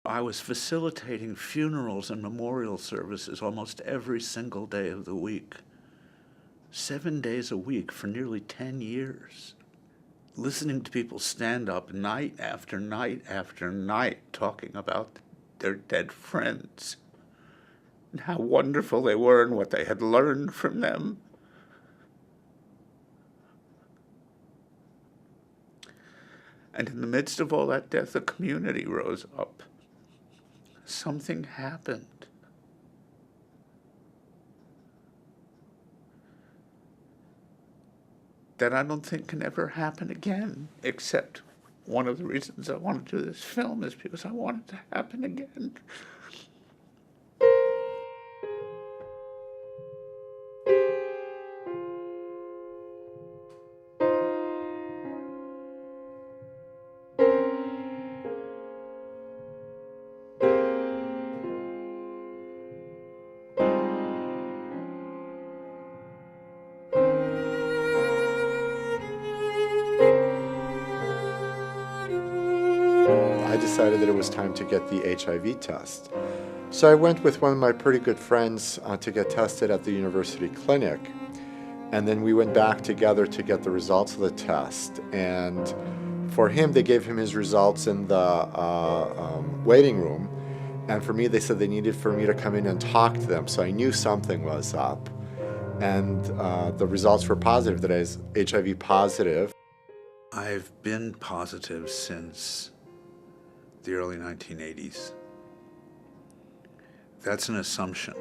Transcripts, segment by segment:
I was facilitating funerals and memorial services almost every single day of the week. 7 days a week for nearly 10 years. Listening to people stand up night after night after night talking about their dead friends and how wonderful they were and what they had learned from them. And in the midst of all that death, a community rose up. Something happened. That I don't think can ever happen again, except one of the reasons I wanted to do this film is because I want it to happen again. I decided that it was time to get the HIV test. So I went with one of my pretty good friends to get tested at the university clinic. And then we went back together to get the results of the test. And for him, they gave him his results in the waiting room. And for me, they said they needed for me to come in and talk to them. So I knew something was up. And the results were positive, that I was HIV positive. I've been positive since the early 1980s. That's an assumption.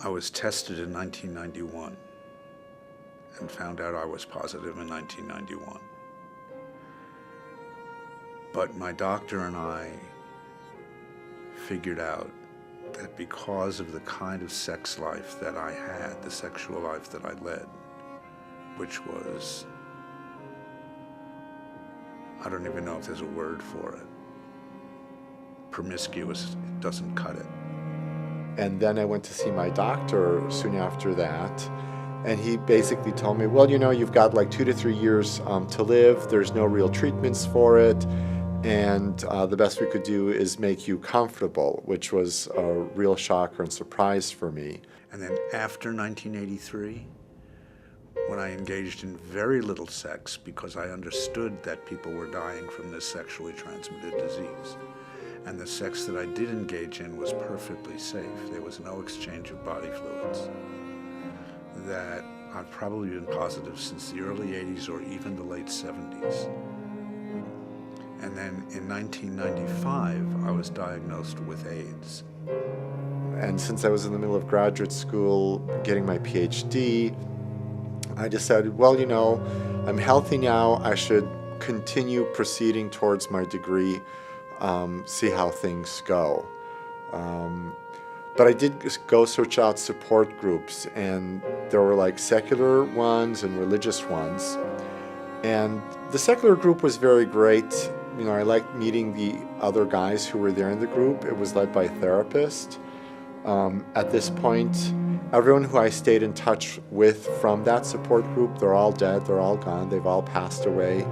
I was tested in 1991 and found out I was positive in 1991. But my doctor and I figured out that because of the kind of sex life that I had, the sexual life that I led, which was, I don't even know if there's a word for it, promiscuous, it doesn't cut it. And then I went to see my doctor soon after that, and he basically told me, well, you know, you've got like 2 to 3 years to live, there's no real treatments for it, and the best we could do is make you comfortable, which was a real shocker and surprise for me. And then after 1983, when I engaged in very little sex because I understood that people were dying from this sexually transmitted disease, and the sex that I did engage in was perfectly safe. There was no exchange of body fluids. That I've probably been positive since the early 80s or even the late 70s. And then in 1995, I was diagnosed with AIDS. And since I was in the middle of graduate school getting my PhD, I decided, well, you know, I'm healthy now, I should continue proceeding towards my degree, see how things go. But I did go search out support groups, and there were like secular ones and religious ones. And the secular group was very great. You know, I liked meeting the other guys who were there in the group. It was led by a therapist. At this point, everyone who I stayed in touch with from that support group, they're all dead, they're all gone, they've all passed away.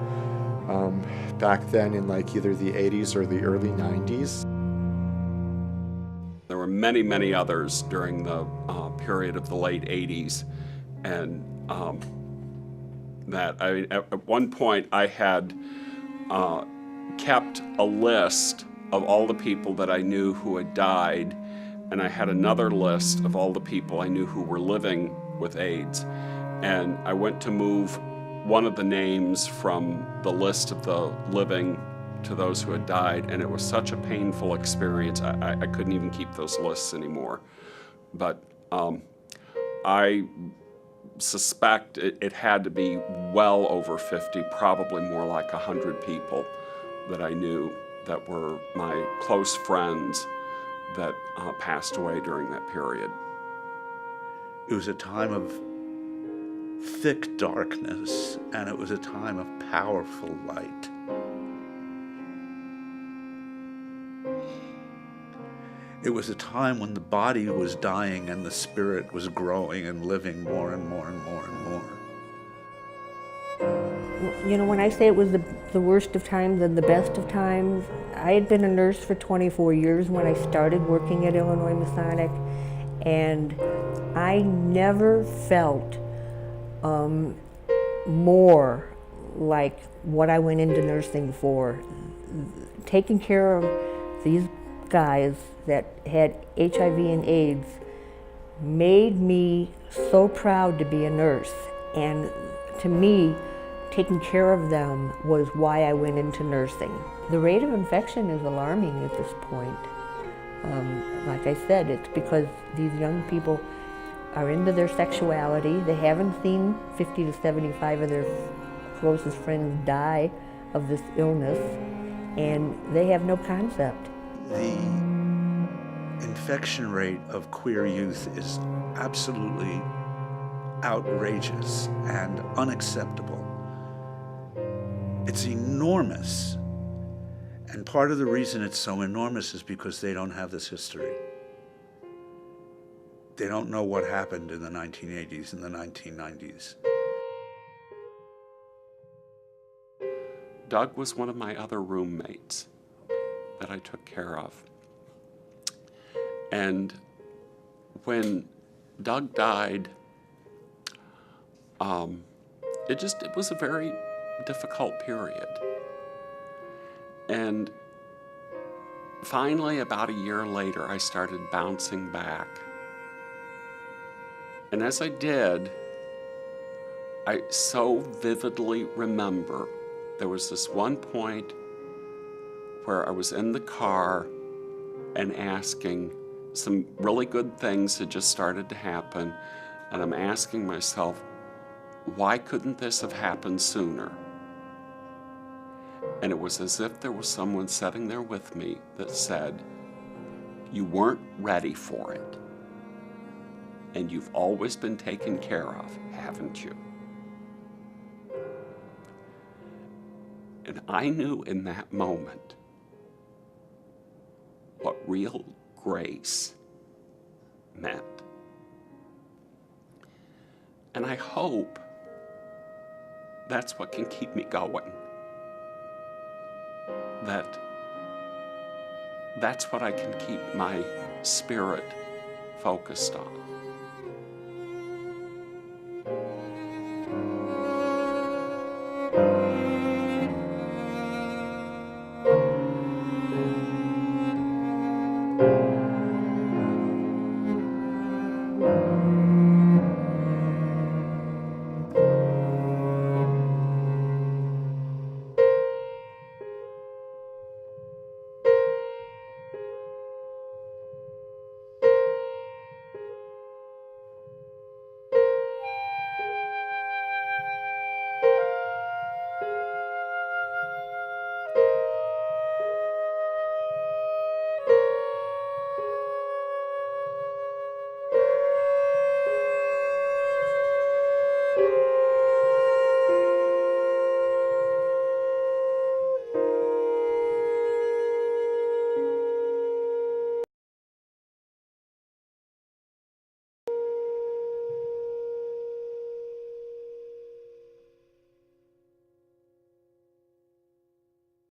Back then in like either the 80s or the early 90s. There were many, many others during the period of the late 80s, and at one point I had kept a list of all the people that I knew who had died, and I had another list of all the people I knew who were living with AIDS. And I went to move one of the names from the list of the living to those who had died, and it was such a painful experience. I couldn't even keep those lists anymore. But I suspect it had to be well over 50, probably more like 100 people that I knew that were my close friends that passed away during that period. It was a time of thick darkness, and it was a time of powerful light. It was a time when the body was dying and the spirit was growing and living more and more and more and more. You know, when I say it was the worst of times and the best of times, I had been a nurse for 24 years when I started working at Illinois Masonic, and I never felt more like what I went into nursing for. Taking care of these guys that had HIV and AIDS made me so proud to be a nurse, and to me, taking care of them was why I went into nursing. The rate of infection is alarming at this point. Like I said, it's because these young people are into their sexuality. They haven't seen 50 to 75 of their closest friends die of this illness, and they have no concept. The infection rate of queer youth is absolutely outrageous and unacceptable. It's enormous. And part of the reason it's so enormous is because they don't have this history. They don't know what happened in the 1980s and the 1990s. Doug was one of my other roommates that I took care of. And when Doug died, it was a very difficult period. And finally, about a year later, I started bouncing back. And as I did, I so vividly remember there was this one point where I was in the car and asking, some really good things had just started to happen, and I'm asking myself, why couldn't this have happened sooner? And it was as if there was someone sitting there with me that said, you weren't ready for it, and you've always been taken care of, haven't you? And I knew in that moment what real grace meant. And I hope that's what can keep me going. That's what I can keep my spirit focused on.